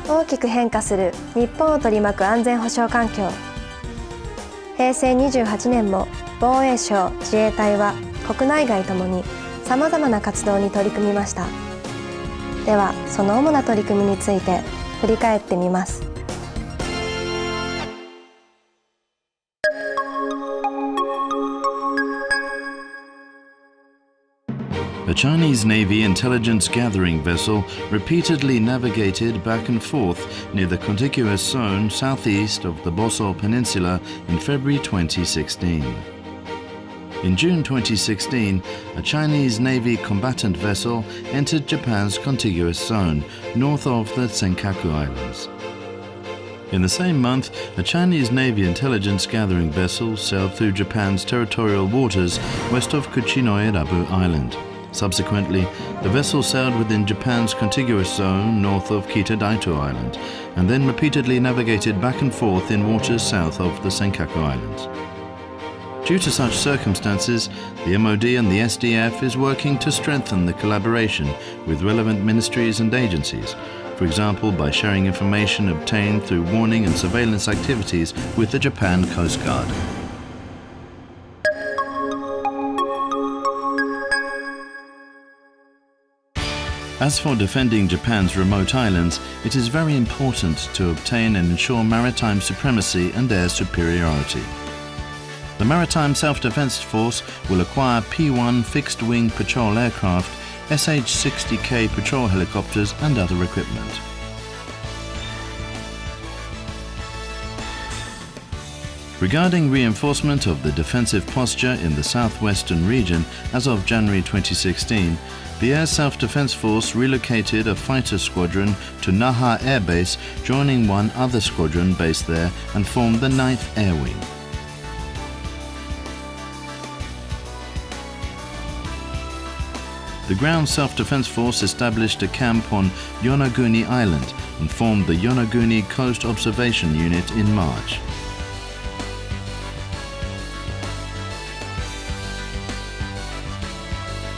大きく変化する日本を取り巻く安全保障環境。平成28年も防衛省・自衛隊は国内外ともにさまざまな活動に取り組みました。では、その主な取り組みについて振り返ってみます。A Chinese Navy intelligence gathering vessel repeatedly navigated back and forth near the contiguous zone southeast of the Boseol Peninsula in February 2016. In June 2016, a Chinese Navy combatant vessel entered Japan's contiguous zone north of the Senkaku Islands. In the same month, a Chinese Navy intelligence gathering vessel sailed through Japan's territorial waters west of Kuchinoe-Rabu Island. Subsequently, the vessel sailed within Japan's contiguous zone north of Kita-Daito Island, and then repeatedly navigated back and forth in waters south of the Senkaku Islands. Due to such circumstances, the MOD and the SDF is working to strengthen the collaboration with relevant ministries and agencies, for example by sharing information obtained through warning and surveillance activities with the Japan Coast Guard. As for defending Japan's remote islands, it is very important to obtain and ensure maritime supremacy and air superiority. The Maritime Self-Defense Force will acquire P-1 fixed-wing patrol aircraft, SH-60K patrol helicopters and other equipment. Regarding reinforcement of the defensive posture in the southwestern region, as of January 2016, the Air Self-Defense Force relocated a fighter squadron to Naha Air Base, joining one other squadron based there, and formed the 9th Air Wing. The Ground Self-Defense Force established a camp on Yonaguni Island and formed the Yonaguni Coast Observation Unit in March.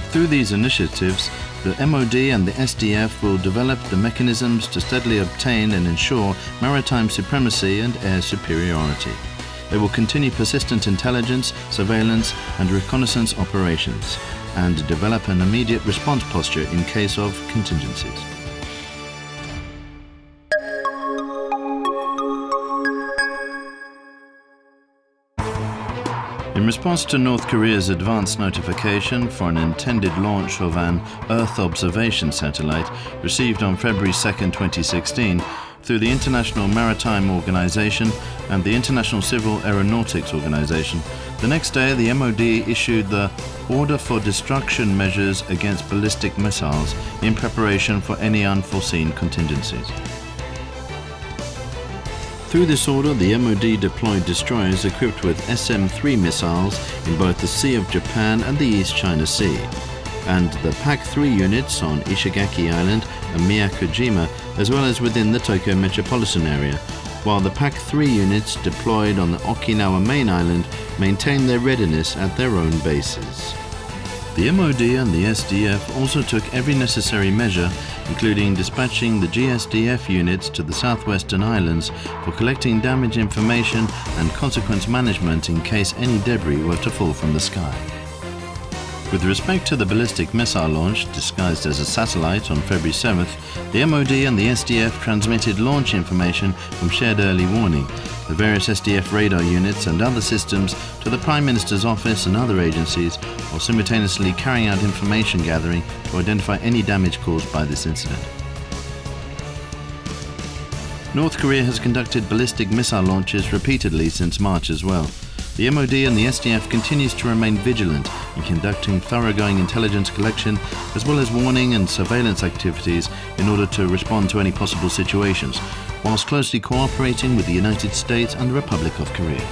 Through these initiatives, the MOD and the SDF will develop the mechanisms to steadily obtain and ensure maritime supremacy and air superiority. They will continue persistent intelligence, surveillance and reconnaissance operations, and develop an immediate response posture in case of contingencies. In response to North Korea's advance notification for an intended launch of an Earth observation satellite received on February 2, 2016, through the International Maritime Organization and the International Civil Aeronautics Organization, the next day the MOD issued the Order for Destruction Measures Against Ballistic Missiles in preparation for any unforeseen contingencies. Through this order, the MOD deployed destroyers equipped with SM-3 missiles in both the Sea of Japan and the East China Sea, and the PAC-3 units on Ishigaki Island and Miyakojima, as well as within the Tokyo metropolitan area, while the PAC-3 units deployed on the Okinawa main island maintained their readiness at their own bases. The MOD and the SDF also took every necessary measure, including dispatching the GSDF units to the southwestern islands for collecting damage information and consequence management in case any debris were to fall from the sky. With respect to the ballistic missile launch, disguised as a satellite on February 7th, the MOD and the SDF transmitted launch information from shared early warning, the various SDF radar units and other systems to the Prime Minister's office and other agencies, while simultaneously carrying out information gathering to identify any damage caused by this incident. North Korea has conducted ballistic missile launches repeatedly since March as well. The MOD and the SDF continues to remain vigilant in conducting thoroughgoing intelligence collection as well as warning and surveillance activities in order to respond to any possible situations, whilst closely cooperating with the United States and the Republic of Korea.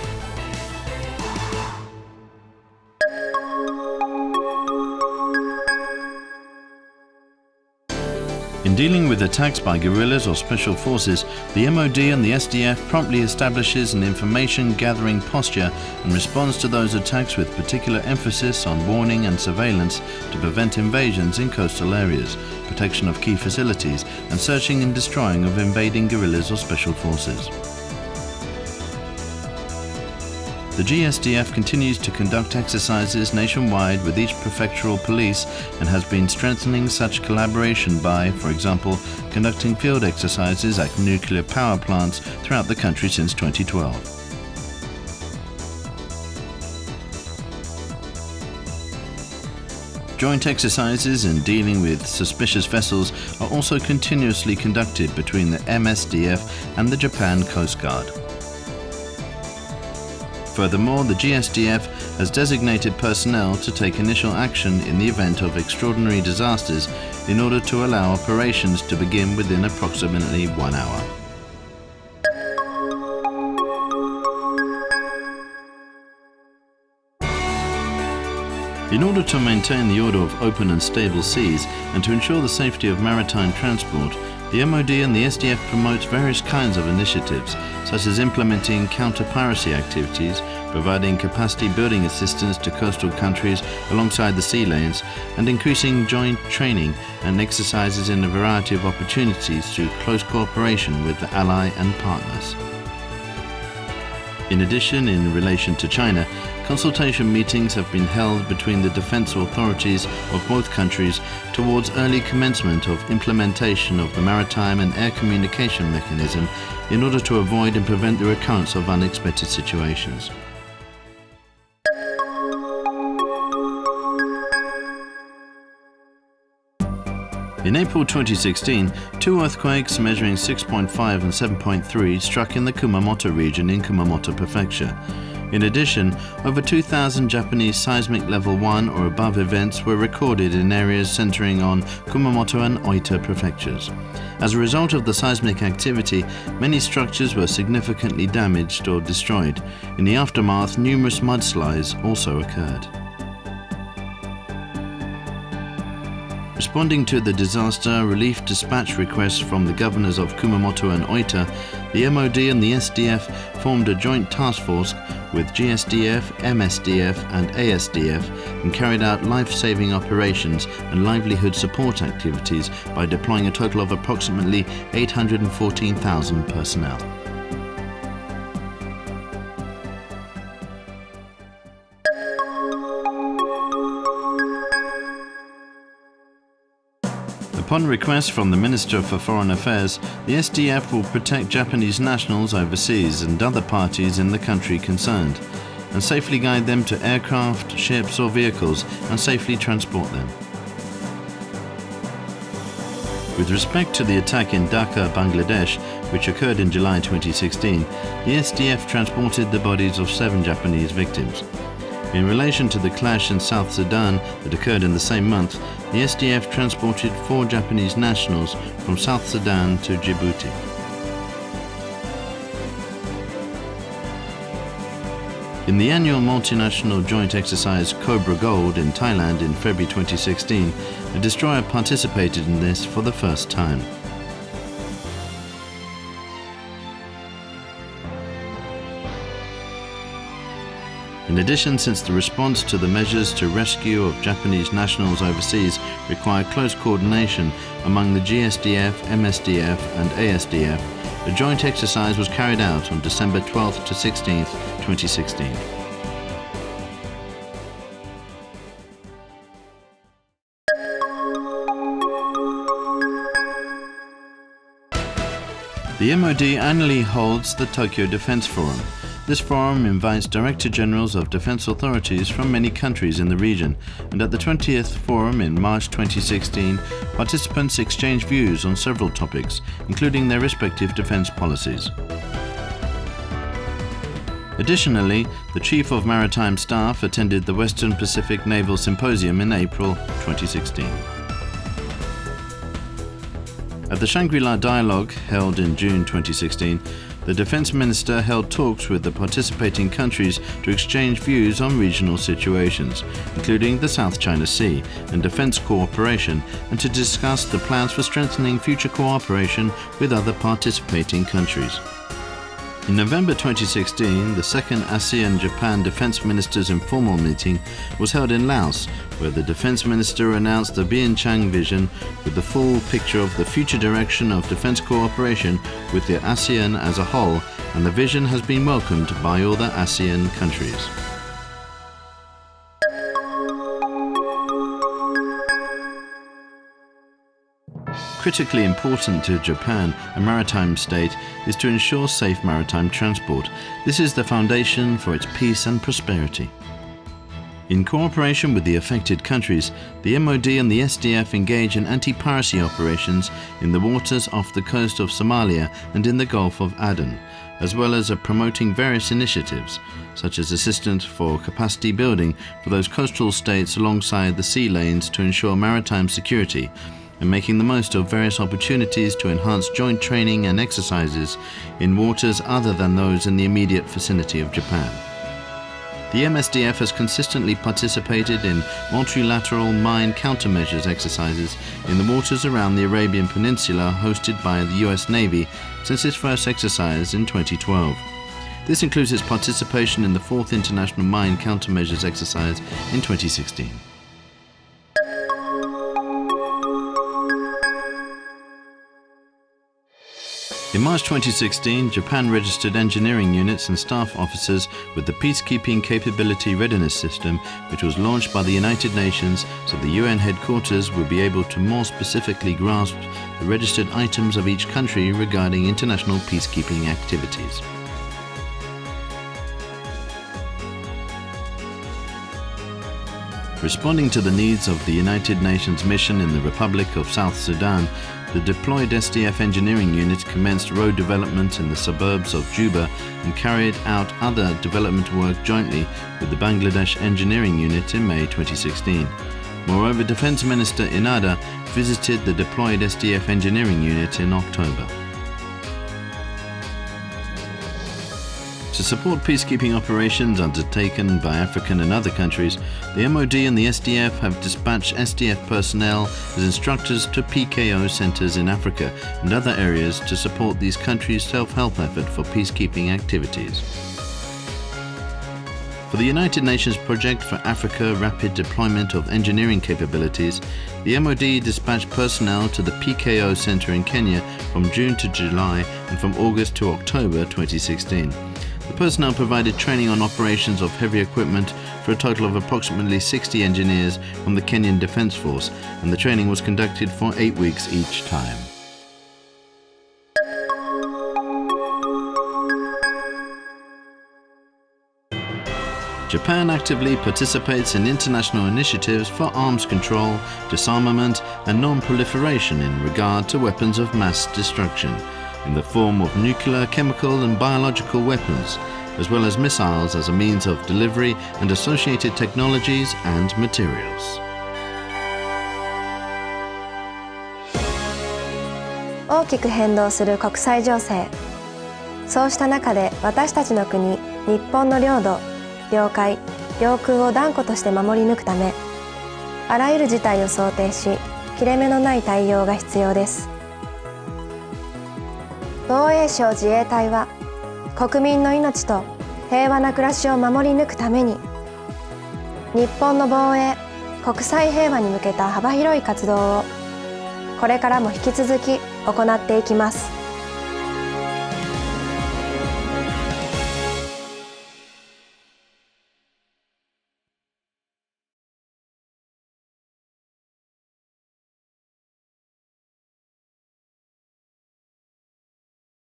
In In dealing with attacks by guerrillas or special forces, the MOD and the SDF promptly establishes an information-gathering posture and responds to those attacks with particular emphasis on warning and surveillance to prevent invasions in coastal areas, protection of key facilities, and searching and destroying of invading guerrillas or special forces. The GSDF continues to conduct exercises nationwide with each prefectural police and has been strengthening such collaboration by, for example, conducting field exercises at nuclear power plants throughout the country since 2012. Joint exercises in dealing with suspicious vessels are also continuously conducted between the MSDF and the Japan Coast Guard. Furthermore, the GSDF has designated personnel to take initial action in the event of extraordinary disasters in order to allow operations to begin within approximately 1 hour. In order to maintain the order of open and stable seas and to ensure the safety of maritime transport, the MOD and the SDF promotes various kinds of initiatives, such as implementing counter-piracy activities, providing capacity-building assistance to coastal countries alongside the sea lanes, and increasing joint training and exercises in a variety of opportunities through close cooperation with the ally and partners. In addition, in relation to China, consultation meetings have been held between the defense authorities of both countries towards early commencement of implementation of the maritime and air communication mechanism in order to avoid and prevent the recurrence of unexpected situations. In April 2016, two earthquakes measuring 6.5 and 7.3 struck in the Kumamoto region in Kumamoto Prefecture. In addition, over 2,000 Japanese seismic level 1 or above events were recorded in areas centering on Kumamoto and Oita prefectures. As a result of the seismic activity, many structures were significantly damaged or destroyed. In the aftermath, numerous mudslides also occurred. Responding to the disaster relief dispatch requests from the governors of Kumamoto and Oita, the MOD and the SDF formed a joint task force with GSDF, MSDF and ASDF and carried out life-saving operations and livelihood support activities by deploying a total of approximately 814,000 personnel. Upon request from the Minister for Foreign Affairs, the SDF will protect Japanese nationals overseas and other parties in the country concerned, and safely guide them to aircraft, ships or vehicles and safely transport them. With respect to the attack in Dhaka, Bangladesh, which occurred in July 2016, the SDF transported the bodies of 7 Japanese victims. In relation to the clash in South Sudan that occurred in the same month, the SDF transported 4 Japanese nationals from South Sudan to Djibouti. In the annual multinational joint exercise Cobra Gold in Thailand in February 2016, a destroyer participated in this for the first time. In addition, since the response to the measures to rescue of Japanese nationals overseas require close coordination among the GSDF, MSDF and ASDF, a joint exercise was carried out on December 12th to 16th, 2016. The MOD annually holds the Tokyo Defense Forum. This forum invites Director Generals of defense authorities from many countries in the region, and at the 20th Forum in March 2016, participants exchange views on several topics, including their respective defense policies. Additionally, the Chief of Maritime Staff attended the Western Pacific Naval Symposium in April 2016. At the Shangri-La Dialogue held in June 2016, the Defense Minister held talks with the participating countries to exchange views on regional situations, including the South China Sea and defense cooperation, and to discuss the plans for strengthening future cooperation with other participating countries. In November 2016, the second ASEAN-Japan Defense Ministers' informal meeting was held in Laos, where the Defense Minister announced the Bianchang Vision with the full picture of the future direction of defense cooperation with the ASEAN as a whole, and the vision has been welcomed by all the ASEAN countries. Critically important to Japan, a maritime state, is to ensure safe maritime transport. This is the foundation for its peace and prosperity. In cooperation with the affected countries, the MOD and the SDF engage in anti-piracy operations in the waters off the coast of Somalia and in the Gulf of Aden, as well as promoting various initiatives, such as assistance for capacity building for those coastal states alongside the sea lanes to ensure maritime security, and making the most of various opportunities to enhance joint training and exercises in waters other than those in the immediate vicinity of Japan. The MSDF has consistently participated in multilateral mine countermeasures exercises in the waters around the Arabian Peninsula hosted by the US Navy since its first exercise in 2012. This includes its participation in the 4th International Mine Countermeasures exercise in 2016. In March 2016, Japan registered engineering units and staff officers with the Peacekeeping Capability Readiness System, which was launched by the United Nations so the UN headquarters will be able to more specifically grasp the registered items of each country regarding international peacekeeping activities. Responding to the needs of the United Nations mission in the Republic of South Sudan, the deployed SDF engineering unit commenced road development in the suburbs of Juba and carried out other development work jointly with the Bangladesh engineering unit in May 2016. Moreover, Defense Minister Inada visited the deployed SDF engineering unit in October. To support peacekeeping operations undertaken by African and other countries, the MOD and the SDF have dispatched SDF personnel as instructors to PKO centers in Africa and other areas to support these countries' self-help effort for peacekeeping activities. For the United Nations Project for Africa Rapid Deployment of Engineering Capabilities, the MOD dispatched personnel to the PKO Center in Kenya from June to July and from August to October 2016. The personnel provided training on operations of heavy equipment for a total of approximately 60 engineers from the Kenyan Defence Force, and the training was conducted for 8 weeks each time. Japan actively participates in international initiatives for arms control, disarmament, and non-proliferation in regard to weapons of mass destruction, in the form of nuclear, chemical, and biological weapons, as well as missiles as a means of delivery and associated technologies and materials. 大きく変動する国際情勢。そうした中で私たちの国、日本の領土、領海、領空を断固として守り抜くため、あらゆる事態を想定し、切れ目のない対応が必要です。防衛省自衛隊は国民の命と平和な暮らしを守り抜くために日本の防衛、国際平和に向けた幅広い活動をこれからも引き続き行っていきます。